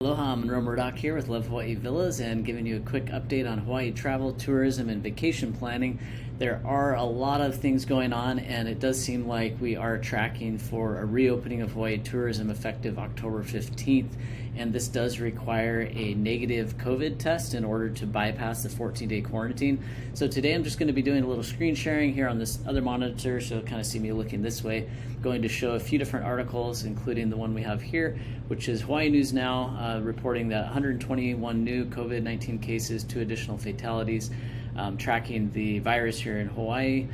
Aloha, I'm Monroe Murdoch here with Love Hawaii Villas and giving you a quick update on Hawaii travel, tourism, and vacation planning. There are a lot of things going on, and it does seem like we are tracking for a reopening of Hawaii tourism effective October 15th, and this does require a negative COVID test in order to bypass the 14-day quarantine. So today I'm just going to be doing a little screen sharing here on this other monitor, so you'll kind of see me looking this way. I'm going to show a few different articles, including the one we have here, which is Hawaii News Now, reporting that 121 new COVID-19 cases, 2 additional fatalities, tracking the virus here in Hawaii.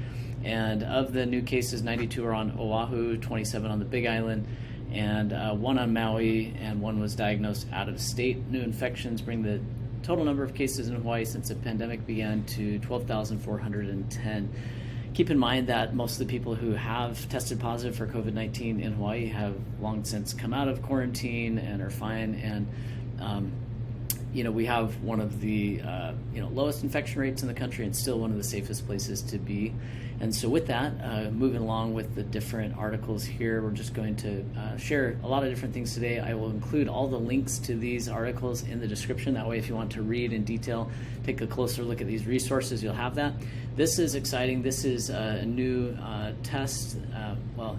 And of the new cases, 92 are on Oahu, 27 on the Big Island, and 1 on Maui, and 1 was diagnosed out of state. New infections bring the total number of cases in Hawaii since the pandemic began to 12,410. Keep in mind that most of the people who have tested positive for COVID-19 in Hawaii have long since come out of quarantine and are fine. And we have one of the lowest infection rates in the country and still one of the safest places to be. And so with that, moving along with the different articles here, we're just going to share a lot of different things today. I will include all the links to these articles in the description. That way, if you want to read in detail, take a closer look at these resources, you'll have that. This is exciting. This is a new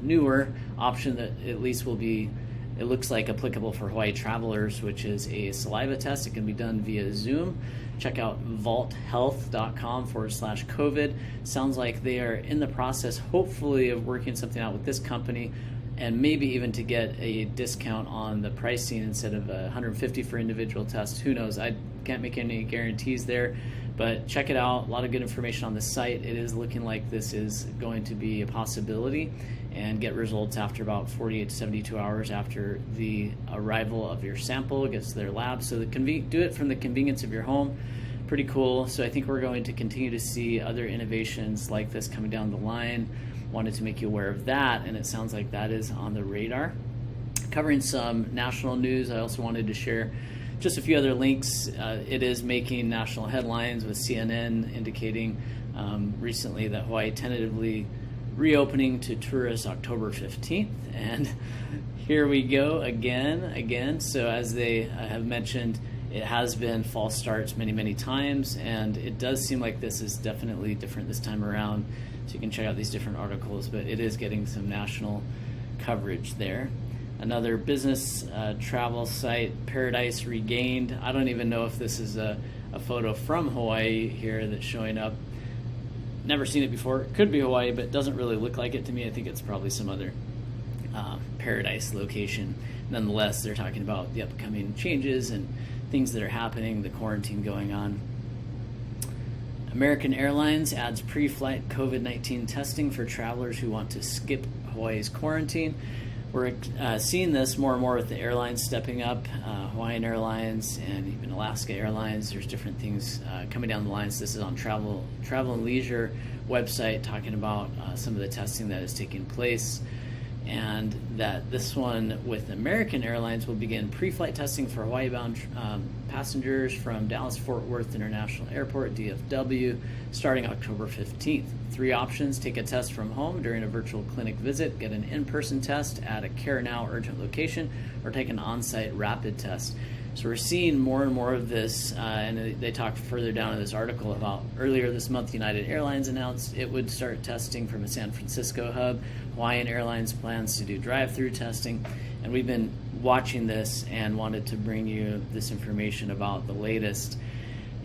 newer option that at least will be, it looks like, applicable for Hawaii travelers, which is a saliva test. It can be done via Zoom. Check out vaulthealth.com/COVID. Sounds like they are in the process, hopefully, of working something out with this company, and maybe even to get a discount on the pricing instead of $150 for individual tests. Who knows? I can't make any guarantees there, but check it out. A lot of good information on the site. It is looking like this is going to be a possibility, and get results after about 48 to 72 hours after the arrival of your sample. It gets to their lab, so do it from the convenience of your home. Pretty cool. So I think we're going to continue to see other innovations like this coming down the line. Wanted to make you aware of that, and it sounds like that is on the radar. Covering some national news, I also wanted to share just a few other links. It is making national headlines with CNN indicating recently that Hawaii tentatively reopening to tourists October 15th, and here we go again. So as they have mentioned, it has been false starts many times, and it does seem like this is definitely different this time around. So you can check out these different articles, but it is getting some national coverage there. Another business travel site, Paradise Regained. I don't even know if this is a photo from Hawaii here that's showing up. Never seen it before. It could be Hawaii, but it doesn't really look like it to me. I think it's probably some other paradise location. Nonetheless, they're talking about the upcoming changes and things that are happening, the quarantine going on. American Airlines adds pre-flight COVID-19 testing for travelers who want to skip Hawaii's quarantine. We're seeing this more and more with the airlines stepping up, Hawaiian Airlines and even Alaska Airlines. There's different things coming down the lines. This is on Travel and Leisure website talking about some of the testing that is taking place, and that this one with American Airlines will begin pre-flight testing for Hawaii-bound passengers from Dallas-Fort Worth International Airport, DFW, starting October 15th. 3 options: take a test from home during a virtual clinic visit, get an in-person test at a Care Now urgent location, or take an on-site rapid test. So we're seeing more and more of this, and they talk further down in this article about earlier this month, United Airlines announced it would start testing from a San Francisco hub. Hawaiian Airlines plans to do drive-through testing, and we've been watching this and wanted to bring you this information about the latest.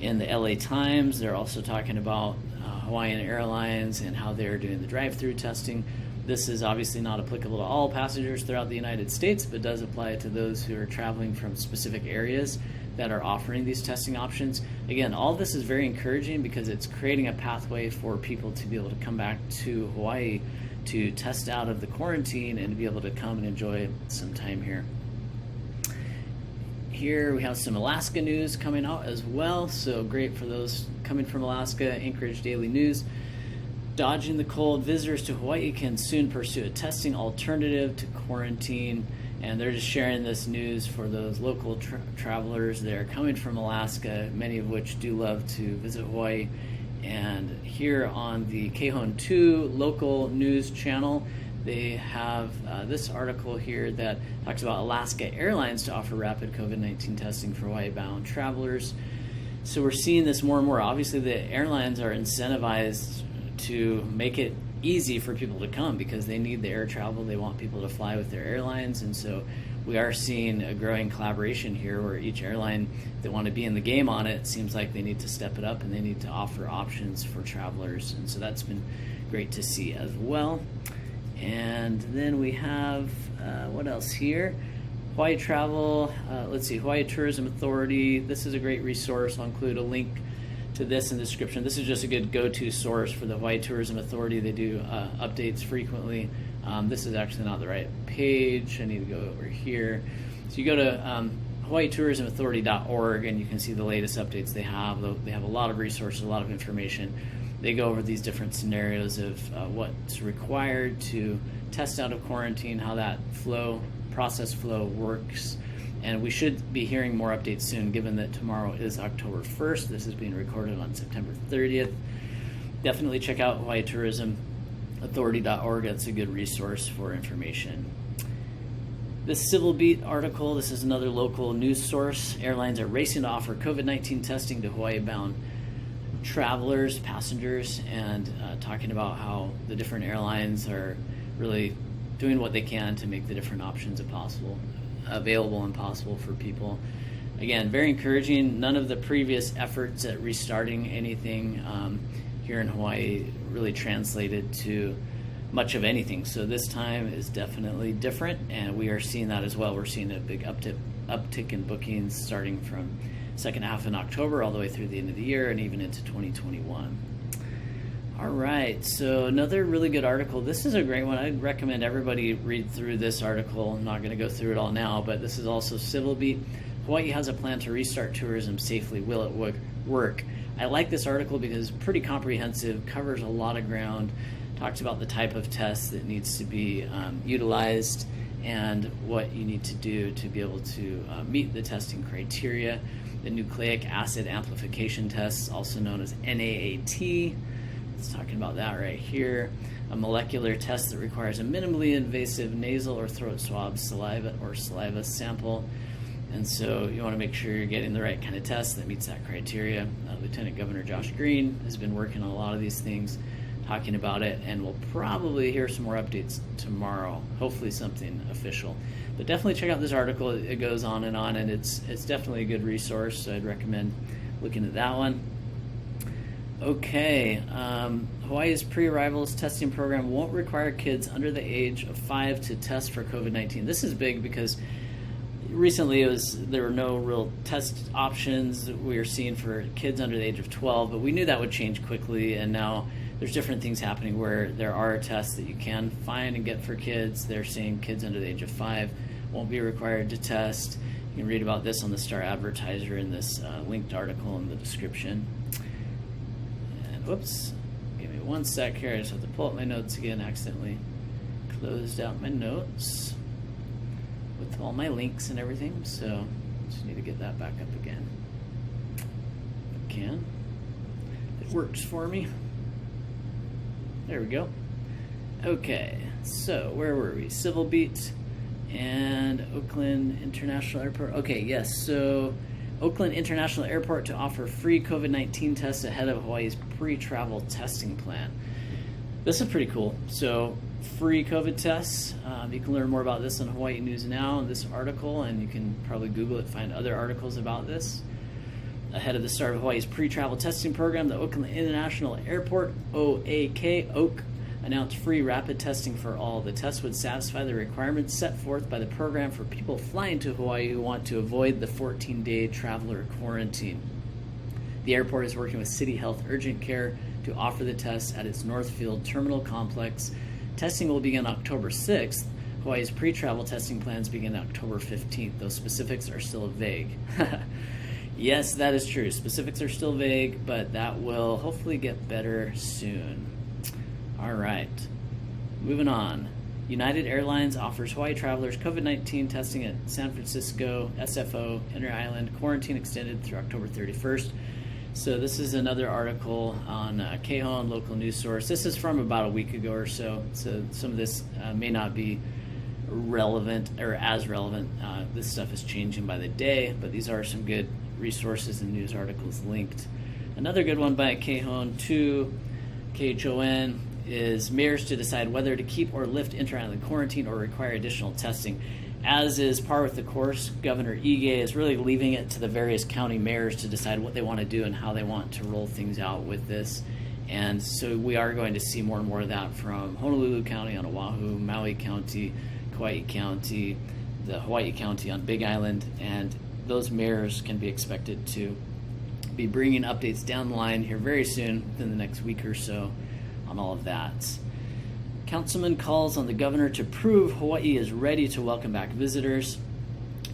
In the LA Times, they're also talking about Hawaiian Airlines and how they're doing the drive-through testing. This is obviously not applicable to all passengers throughout the United States, but does apply to those who are traveling from specific areas that are offering these testing options. Again, all this is very encouraging because it's creating a pathway for people to be able to come back to Hawaii to test out of the quarantine and to be able to come and enjoy some time here. Here we have some Alaska news coming out as well, so great for those coming from Alaska. Anchorage Daily News. Dodging the cold, visitors to Hawaii can soon pursue a testing alternative to quarantine. And they're just sharing this news for those local travelers that are coming from Alaska, many of which do love to visit Hawaii. And here on the Kehon 2 local news channel, they have this article here that talks about Alaska Airlines to offer rapid COVID-19 testing for Hawaii-bound travelers. So we're seeing this more and more. Obviously, the airlines are incentivized to make it easy for people to come because they need the air travel. They want people to fly with their airlines. And so we are seeing a growing collaboration here where each airline, if they want to be in the game on it, seems like they need to step it up and they need to offer options for travelers. And so that's been great to see as well. And then we have, what else here? Hawaii Travel, let's see, Hawaii Tourism Authority. This is a great resource. I'll include a link to this in the description. This is just a good go-to source for the Hawaii Tourism Authority. They do updates frequently. This is actually not the right page. I need to go over here. So you go to hawaiitourismauthority.org and you can see the latest updates they have. They have a lot of resources, a lot of information. They go over these different scenarios of what's required to test out of quarantine, how that process flow works. And we should be hearing more updates soon, given that tomorrow is October 1st. This is being recorded on September 30th. Definitely check out hawaiitourismauthority.org. That's a good resource for information. This Civil Beat article, this is another local news source. Airlines are racing to offer COVID-19 testing to Hawaii-bound travelers, passengers, and talking about how the different airlines are really doing what they can to make the different options available and possible for people. Again, very encouraging. None of the previous efforts at restarting anything here in Hawaii really translated to much of anything. So this time is definitely different, and we are seeing that as well. We're seeing a big uptick in bookings starting from second half in October all the way through the end of the year and even into 2021. All right, so another really good article. This is a great one. I'd recommend everybody read through this article. I'm not going to go through it all now, but this is also Civil Beat. Hawaii has a plan to restart tourism safely. Will it work? I like this article because it's pretty comprehensive, covers a lot of ground, talks about the type of test that needs to be utilized and what you need to do to be able to meet the testing criteria. The nucleic acid amplification test, also known as NAAT. It's talking about that right here. A molecular test that requires a minimally invasive nasal or throat swab, saliva sample. And so you want to make sure you're getting the right kind of test that meets that criteria. Lieutenant Governor Josh Green has been working on a lot of these things, talking about it, and we'll probably hear some more updates tomorrow, hopefully something official. But definitely check out this article. It goes on, and it's definitely a good resource, so I'd recommend looking at that one. Okay, Hawaii's pre-arrivals testing program won't require kids under the age of 5 to test for COVID-19. This is big because recently there were no real test options that we were seeing for kids under the age of 12, but we knew that would change quickly, and now there's different things happening where there are tests that you can find and get for kids. They're saying kids under the age of 5 won't be required to test. You can read about this on the Star Advertiser in this linked article in the description. And whoops, give me one sec here. I just have to pull up my notes again. Accidentally closed out my notes with all my links and everything. So just need to get that back up again. If I can. It works for me. There we go. Okay, so where were we? Civil Beat and Oakland International Airport. Okay, yes, so Oakland International Airport to offer free COVID-19 tests ahead of Hawaii's pre-travel testing plan. This is pretty cool. So free COVID tests. You can learn more about this on Hawaii News Now in this article, and you can probably Google it, find other articles about this. Ahead of the start of Hawaii's pre-travel testing program, the Oakland International Airport, OAK, announced free rapid testing for all. The test would satisfy the requirements set forth by the program for people flying to Hawaii who want to avoid the 14-day traveler quarantine. The airport is working with City Health Urgent Care to offer the test at its Northfield Terminal Complex. Testing will begin October 6th. Hawaii's pre-travel testing plans begin October 15th. Those specifics are still vague. Yes, that is true. Specifics are still vague, but that will hopefully get better soon. All right, moving on. United Airlines offers Hawaii travelers COVID-19 testing at San Francisco, SFO, Inter-Island, quarantine extended through October 31st. So this is another article on Kehon, local news source. This is from about a week ago or so. So some of this may not be relevant or as relevant. This stuff is changing by the day, but these are some good resources and news articles linked. Another good one by Kehon 2, KHON, is mayors to decide whether to keep or lift inter-island quarantine or require additional testing. As is par with the course, Governor Ige is really leaving it to the various county mayors to decide what they want to do and how they want to roll things out with this. And so we are going to see more and more of that from Honolulu County on Oahu, Maui County, Kauai County, the Hawaii County on Big Island, and those mayors can be expected to be bringing updates down the line here very soon, within the next week or so, on all of that. Councilman calls on the governor to prove Hawaii is ready to welcome back visitors.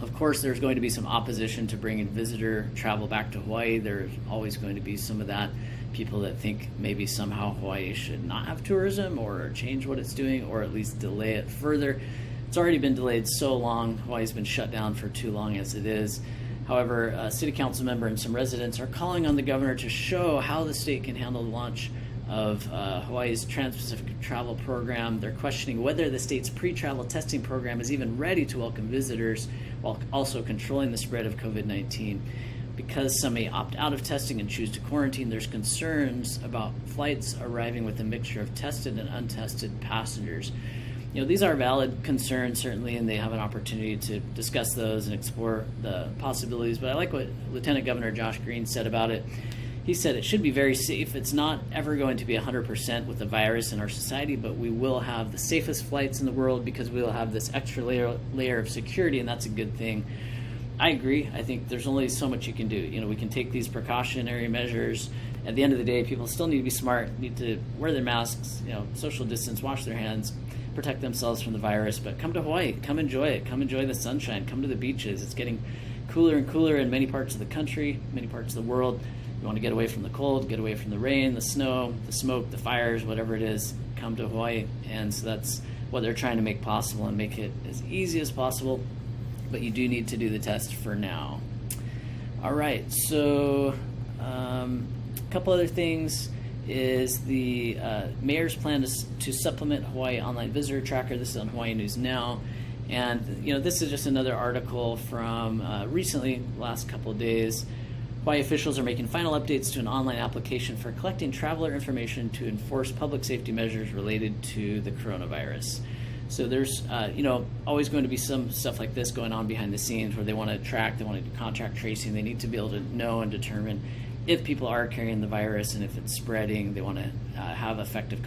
Of course, there's going to be some opposition to bringing visitor travel back to Hawaii. There's always going to be some of that. People that think maybe somehow Hawaii should not have tourism or change what it's doing or at least delay it further. It's already been delayed so long. Hawaii's been shut down for too long as it is. However, a city council member and some residents are calling on the governor to show how the state can handle the launch of Hawaii's Trans-Pacific Travel Program. They're questioning whether the state's pre-travel testing program is even ready to welcome visitors while also controlling the spread of COVID-19. Because some may opt out of testing and choose to quarantine, there's concerns about flights arriving with a mixture of tested and untested passengers. You know, these are valid concerns, certainly, and they have an opportunity to discuss those and explore the possibilities. But I like what Lieutenant Governor Josh Green said about it. He said it should be very safe. It's not ever going to be 100% with the virus in our society, but we will have the safest flights in the world because we will have this extra layer of security, and that's a good thing. I agree. I think there's only so much you can do. You know, we can take these precautionary measures. At the end of the day, people still need to be smart, need to wear their masks, you know, social distance, wash their hands, protect themselves from the virus. But come to Hawaii, come enjoy it, come enjoy the sunshine, come to the beaches. It's getting cooler and cooler in many parts of the country, many parts of the world. You want to get away from the cold, get away from the rain, the snow, the smoke, the fires, whatever it is, come to Hawaii. And so that's what they're trying to make possible and make it as easy as possible. But you do need to do the test for now. All right, so a couple other things is the mayor's plan to supplement Hawaii Online Visitor Tracker. This is on Hawaii News Now. And, you know, this is just another article from recently, last couple of days. Hawaii officials are making final updates to an online application for collecting traveler information to enforce public safety measures related to the coronavirus. So there's, always going to be some stuff like this going on behind the scenes where they want to track, they want to do contact tracing. They need to be able to know and determine if people are carrying the virus and if it's spreading. They want to have effective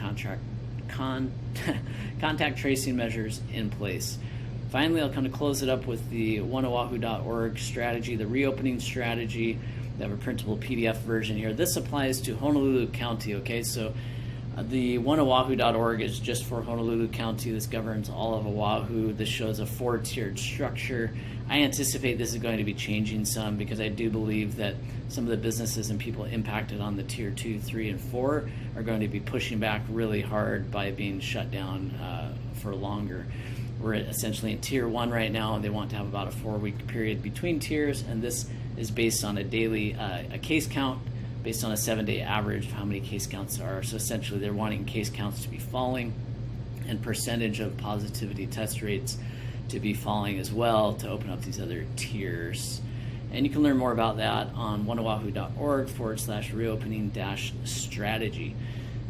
contact tracing measures in place. Finally, I'll kind of close it up with the oneoahu.org strategy, the reopening strategy. They have a printable PDF version here. This applies to Honolulu County, okay? So the oneoahu.org is just for Honolulu County. This governs all of Oahu. This shows a 4-tiered structure. I anticipate this is going to be changing some because I do believe that some of the businesses and people impacted on the tier 2, 3, and 4 are going to be pushing back really hard by being shut down for longer. We're essentially in tier 1 right now, and they want to have about a 4-week period between tiers, and this is based on a daily a case count based on a 7-day average of how many case counts there are. So essentially they're wanting case counts to be falling and percentage of positivity test rates to be falling as well to open up these other tiers. And you can learn more about that on oneoahu.org/reopening-strategy.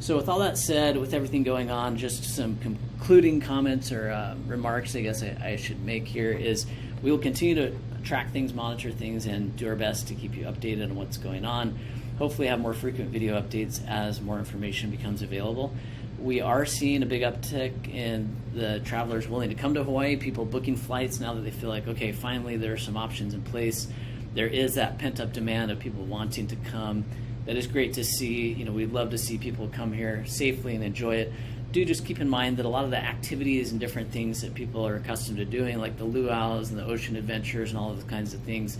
So with all that said, with everything going on, just some concluding comments or remarks I guess I should make here is we will continue to track things, monitor things, and do our best to keep you updated on what's going on. Hopefully have more frequent video updates as more information becomes available. We are seeing a big uptick in the travelers willing to come to Hawaii, people booking flights now that they feel like, okay, finally there are some options in place. There is that pent-up demand of people wanting to come. That is great to see. You know, we'd love to see people come here safely and enjoy it. Do just keep in mind that a lot of the activities and different things that people are accustomed to doing, like the luau's and the ocean adventures and all of those kinds of things,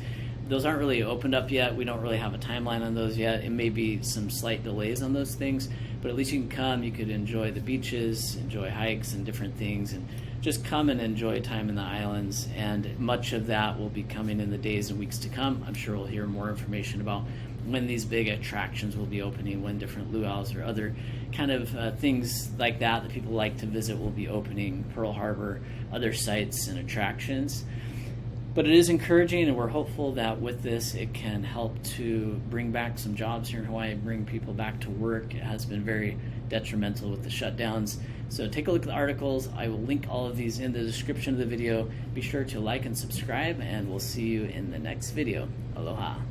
those aren't really opened up yet. We don't really have a timeline on those yet. It may be some slight delays on those things, but at least you can come, you could enjoy the beaches, enjoy hikes and different things, and just come and enjoy time in the islands. And much of that will be coming in the days and weeks to come. I'm sure we'll hear more information about when these big attractions will be opening, when different luau's or other kind of things like that people like to visit will be opening, Pearl Harbor, other sites and attractions. But it is encouraging, and we're hopeful that with this it can help to bring back some jobs here in Hawaii, bring people back to work. It has been very detrimental with the shutdowns. So take a look at the articles. I will link all of these in the description of the video. Be sure to like and subscribe, and we'll see you in the next video. Aloha.